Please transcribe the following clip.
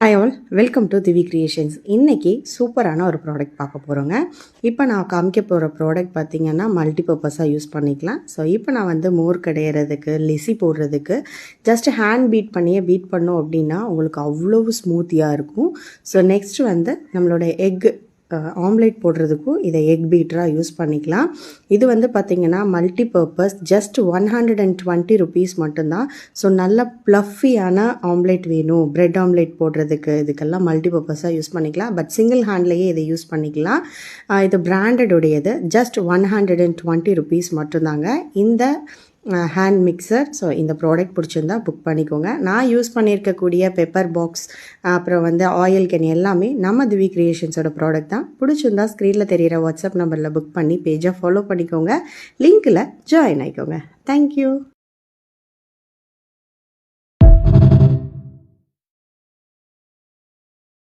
Hi all, welcome to Divi creations. இன்றைக்கி சூப்பரான ஒரு ப்ராடக்ட் பார்க்க போகிறோங்க. இப்போ நான் காமிக்க போகிற ப்ராடக்ட் பார்த்திங்கன்னா மல்டிபர்பஸாக யூஸ் பண்ணிக்கலாம். ஸோ இப்போ நான் வந்து மோர் கடையிறதுக்கு, லிசி போடுறதுக்கு ஜஸ்ட் ஹேண்ட் பீட் பண்ணியே பீட் பண்ணோம் அப்படின்னா உங்களுக்கு அவ்வளோ ஸ்மூத்தியாக இருக்கும். ஸோ நெக்ஸ்ட் வந்து நம்மளோட எக் ஆம்லேட் போடுறதுக்கும் இதை எக் பீட்டராக யூஸ் பண்ணிக்கலாம். இது வந்து பார்த்திங்கன்னா மல்டிபர்பஸ், ஜஸ்ட் 120 ருபீஸ் மட்டும்தான். ஸோ நல்ல ப்ளஃபியான ஆம்லேட் வேணும், பிரெட் ஆம்லேட் போடுறதுக்கு, இதுக்கெல்லாம் மல்டிபர்பஸாக யூஸ் பண்ணிக்கலாம். பட் சிங்கிள் ஹேண்ட்லேயே இதை யூஸ் பண்ணிக்கலாம். இது பிராண்டடுடையது, ஜஸ்ட் 120 ருபீஸ் மட்டும்தாங்க இந்த ஹேண்ட் மிக்சர். ஸோ இந்த ப்ராடக்ட் பிடிச்சிருந்தா புக் பண்ணிக்கோங்க. நான் யூஸ் பண்ணியிருக்கக்கூடிய பெப்பர் பாக்ஸ், அப்புறம் வந்து ஆயில் கேன் எல்லாமே நம்ம திவி கிரியேஷன்ஸோட ப்ராடக்ட் தான். பிடிச்சிருந்தா ஸ்க்ரீனில் தெரிகிற வாட்ஸ்அப் நம்பரில் புக் பண்ணி பேஜை ஃபாலோ பண்ணிக்கோங்க. லிங்க்கில் ஜாயின் ஆகிக்கோங்க. தேங்க்யூ.